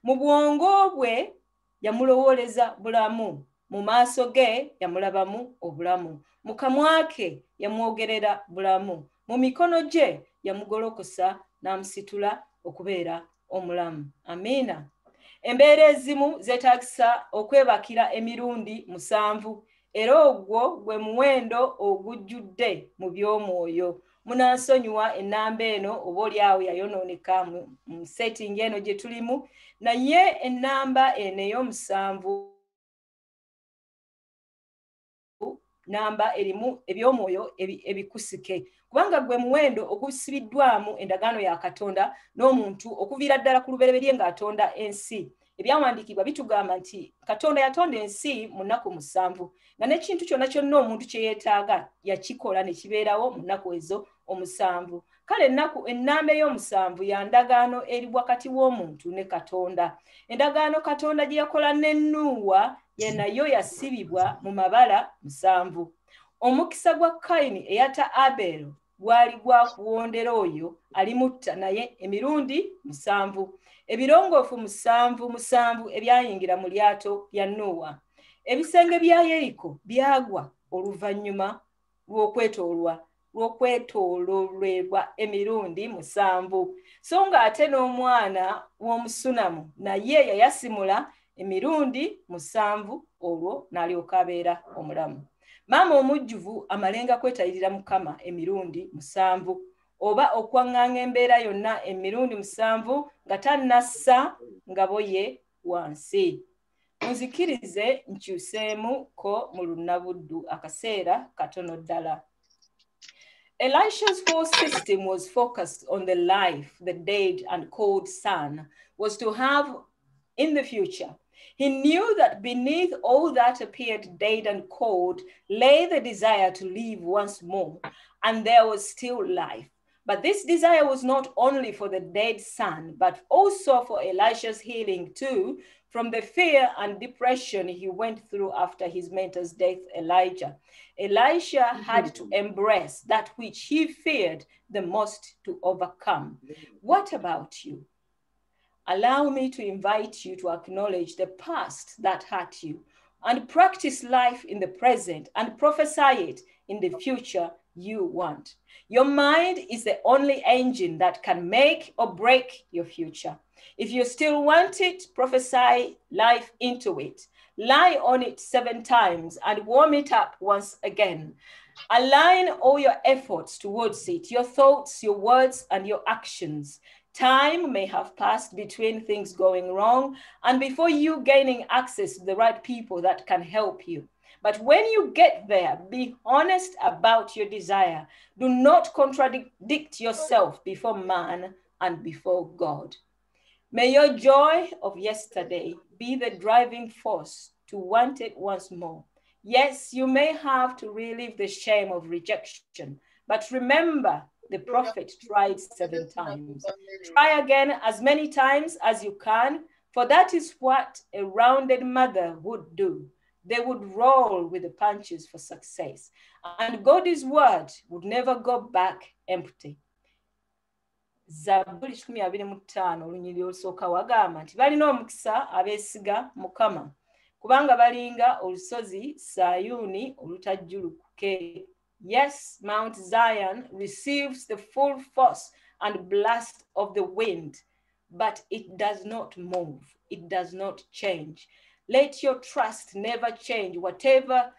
Mu bwongo bwe yamulowooleza bulamu, mu maaso ge yamulabamu obulamu, mu kamwa ke yamwogerera bulamu, mu mikono gye yamugolokosa n'amusitula okubeera omulamu. Amiina. Embeera ezimu zeetaagisa okwebakira emirundi 7 era ogwo gwe muwendo ogujjudde mu by'omwoyo. Munansonyiwa ennamba eno oba oliawo yayonooneka mu setting eno gye tulimu naye ennamba eno ey'omusanvu namba erimu ebyomwoyo ebikusike kubanga gwe muwendo ogusibiddwamu endagaano ya Katonda n'omuntu okuviira ddala ku lubereberye ng'atonda ensi. Ebyawandiikibwa bitugamba nti Katonda yatonda ensi mu nnaku 7 nga n'ekintu kyonna kyonna omuntu kye yeetaaga yakikola ne kibeerawo mu nnaku ezo 7. Kale ennamba ey'omusanvu ya ndagaano eri wakati w'omuntu ne Katonda. Endagaano Katonda gye yakola ne Nuuwa ye nayo yasibibwa mu mabala 7. Omukisa gwa Kayini eyatta Abel gwali gwa kuwondera oyo alimutta naye emirundi 7. Ebirongoofu 7 ebyayingira mu lyato lya Nuuwa. Ebisenge bya Yeriko byagwa oluvannyuma lw'okwetoololebwa emirundi 7. So nga ate n'omwana w'omusunamu naye yayasimula emirundi 7 olwo n'alyoka abeera omulamu. Maama omujjuvu amalenga kwetayirira Mukama emirundi 7 oba okwaŋŋaŋa embeera yonna emirundi 7 nga tannassa ngabo ye wansi. Muzikirize nkyuseemu ko mu lunnabuddu akaseera katono ddala. Elisha's whole system was focused on the life the dead and cold sun was to have in the future. He knew that beneath all that appeared dead and cold lay the desire to live once more, and there was still life. But this desire was not only for the dead son, but also for Elisha's healing too, from the fear and depression he went through after his mentor's death, Elijah. Elisha had to embrace that which he feared the most to overcome. What about you? Allow me to invite you to acknowledge the past that hurt you and practice life in the present and prophesy it in the future you want. Your mind is the only engine that can make or break your future. If you still want it, prophesy life into it. Lie on it 7 times and warm it up once again. Align all your efforts towards it, your thoughts, your words, and your actions. Time may have passed between things going wrong and before you gaining access to the right people that can help you. But when you get there, be honest about your desire. Do not contradict yourself before man and before God. May your joy of yesterday be the driving force to want it once more. Yes, you may have to relive the shame of rejection, but remember, the prophet tried 7 times. Try again as many times as you can, for that is what a rounded mother would do. They would roll with the punches for success. And God's word would never go back empty. Zaburi 25 olunyiriri olusooka wagamba nti balina omukisa abeesiga Mukama kubanga balinga olusozi Sayuni olutajjulukuke. Yes, Mount Zion receives the full force and blast of the wind, but it does not move. It does not change. Let your trust never change, whatever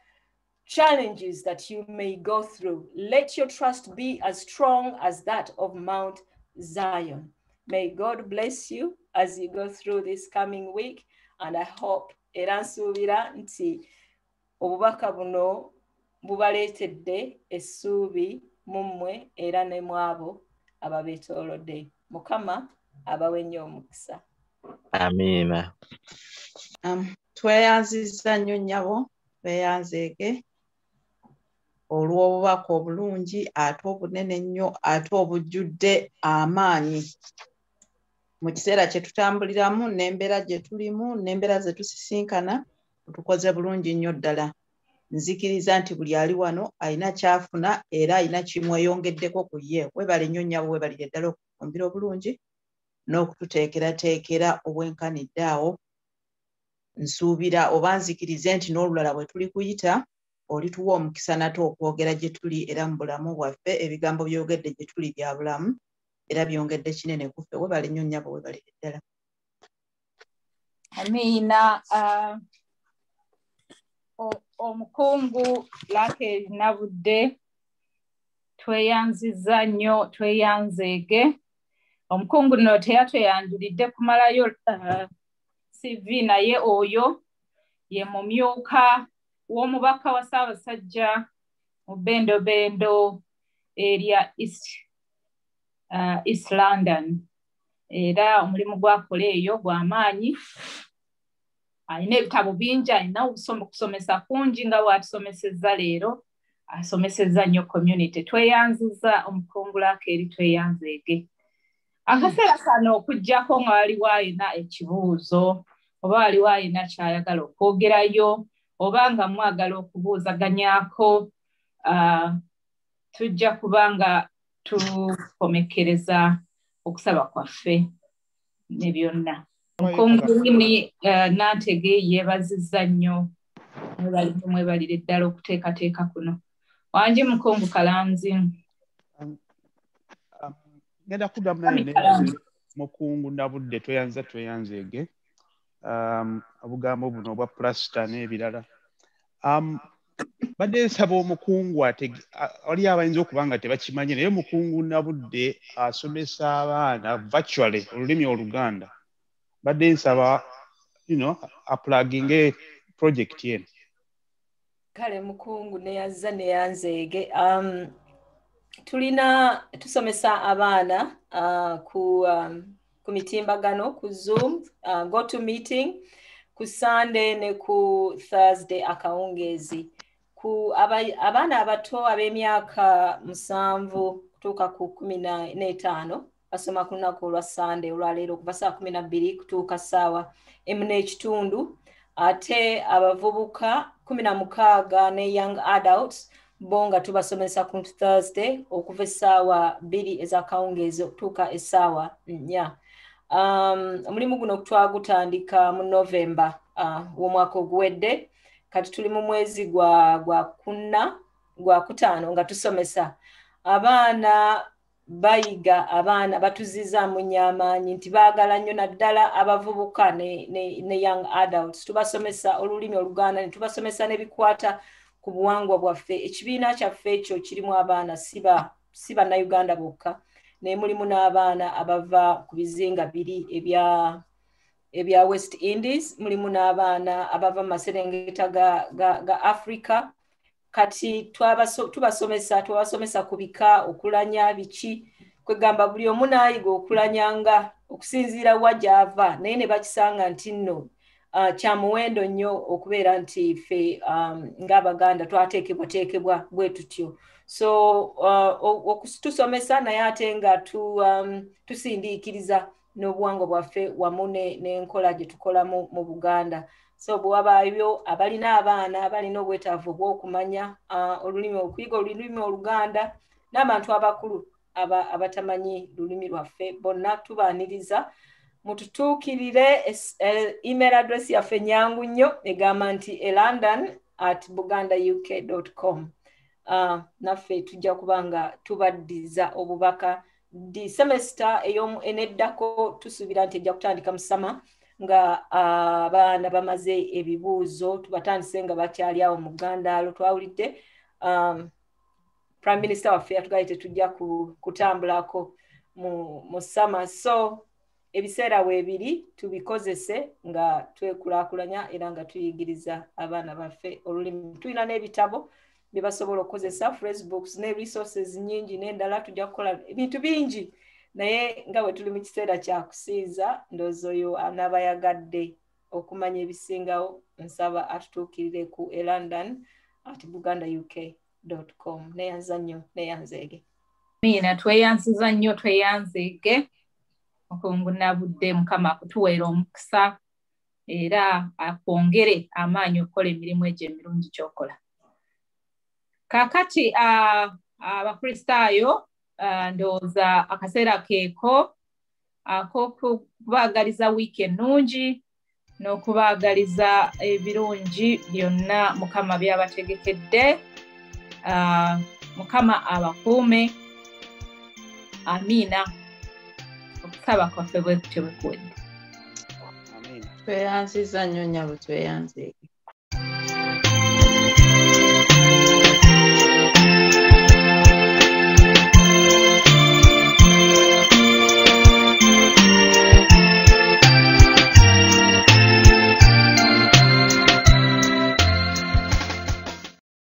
challenges that you may go through. Let your trust be as strong as that of Mount Zion. May God bless you as you go through this coming week, and I hope era nsuubira nti obubaka buno bubaleetedde essuubi mummwe era ne mwabo ababeetoolodde. Mukama abawe nnyo omukisa. Amiina. Tweyanzizza nnyo nnyabo, tweyanzeege olw'obubaka obulungi ate obunene nnyo ate obujjudde amaanyi mu kiseera kye tutambuliramu n'embeera gye tulimu n'embeera ze tusisinkana. Tukoze bulungi nnyo ddala. Nzikiriza nti buli ali wano alina kyafuna era alina kimweyongeddeko ku ye. Webale nnyo nnyabo, webalire ddala okufumbira obulungi n'okututeekerateekera obwenkanidde awo. Nsuubira oba nzikirize nti n'olulala bwe tuli kuyita olituwa omukisa nate okwogera gye tuli era mu bulamu bwaffe ebigambo byogedde gye tuli bya bulamu era byongedde kinene kuffe. Webale nnyo nnyabo, webalire ddala. Amiina. Omukungu Lake Nabudde, tweyanzizza nnyo, tweyanzeege. Omukungu no teyatweyanjulidde kumalayo CV naye oyo ye mumyuka w'omubaka wa Ssaabasajja mu Bendo area East London. Era omulimu gwakola eyo gw'amaanyi. Alina ebitabo bingi, alina okusomesa kungi nga bw'atusomesezza leero. Asomesezza nnyo community. Tweyanziza omukungu Rakel Tweyanzeege. Akaseera kano okuggyako nga waliwo alina ekibuuzo oba waliwo alina ky'ayagala okwogerayo oba nga mwagala okubuuzaganyaako, tujja kubanga tukomekereza okusaba kwaffe ne byonna. Omukungu Winnie Nantege yeebazizza nnyo, mwebalire ddala okuteekateeka kuno. Wanje Mukungu Kalanzi. Ngenda kuddamu naye Mukungu Nabudde Tweyanzeege. Obugambo buno obwa plasita n'ebirala. Badde nsaba omukungu oli abayinza okuba nga tebakimanyi naye Mukungu Nabudde asomesa abaana virtually olulimi Oluganda. Badde nsaba apluginge project yeno. Kale Mukungu neyanzeege. Tusomesa abaana ku mitimbagano, ku Zoom, go to meeting, ku Sunday ne ku Thursday akawungeezi. Ku abaana abato ab'emyaka 7 kutuuka ku 15 basoma ku lunaku olwa Sunday olwaleero kuva saa 12 kutuuka ssaawa 4:30. Ate abavubuka 16 ne young adults bonga tubasomesa ku Thursday okuva essaawa 2 ez'akawungeezi okutuuka essaawa 4. Omulimu guno twagutandika mu November w'omwaka oguwedde. Kati tuli mu mwezi gwa 5 nga tusomesa abaana bayiga, abaana batuziza mu nyamaanyi nti baagala nnyo naddala abavubuka ne young adults. Tubasomesa olulimi Oluganda, ne tubasomesa n'ebikwata ku buwangwa bwaffe. Ekibiina kyaffe ekyo kirimu abaana si bannayuganda bokka, naye mulimu n'abaana abava ku bizinga 2 ebya West Indies, mulimu n'abaana abava mu maserengeta ga Africa. Kati tubasomesa ku bika, okulanya biki, kwegamba buli omu n'ayiga okulanyanga okusinziira wa gy'ava, naye ne bakisanga nti nno kya muwendo nnyo okubeera nti ffe ng'Abaganda twateekebwa bwe tutyo. So tusomesa naye ate nga tusindiikiriza n'obuwangwa bwaffe wamu n'enkola gye tukola mu Buganda. So bw'wabaayo abalina abaana abalina obwetaavu bw'okumanya okuyiga olulimi Oluganda, n'abantu abakulu abatamanyi lulimi lwaffe, bonna tubaaniriza mututuukirire. Email address yaffe nyangu nnyo egamba nti elandan@bugandauk.com. Naffe tujja kubanga tubaddiza obubaka. Di semester eneddako tusuubira nti ejja kutandika mu summer nga abaana bamaze ebibuuzo, tubatandise nga bakyali awo mu Bugandaalo. Twawulidde Prime Minister waffe yatugaye tetujja kutambulako mu summer. So ebiseera weebiri tubikozese nga twekulaakulanya era nga tuyigiriza abaana baffe olulimi. Tulina n'ebitabo bye basobola okukozesa, Facebooks ne resources nnyingi n'endala. Tujja kukola ebintu bingi, naye nga bwe tuli mu kiseera kya kusinza, ndowooza oyo anaabayagadde okumanya ebisingawo nsaba atutuukirire ku elandan@bugandauk.com. Neyanza nnyo, Neyanzeege. Mina tweyanziza nnyo, Tweyanzeege. Mukungu Nabudde, Mukama akutuweera omukisa era akwongere amaanyi okukola emirimu egyo emirungi ky'okola. Kaakati abakristaayo ndowooza akaseera keeko ak'okubaagaliza wiiki ennungi n'okubaagaliza ebirungi byonna Mukama by'abategekedde. Mukama abakuume. Amiina. Okusaba kwaffe bwe kutyo bwe kuwedde. Tweyanziza nnyo nnyabo, Tweyanzeege.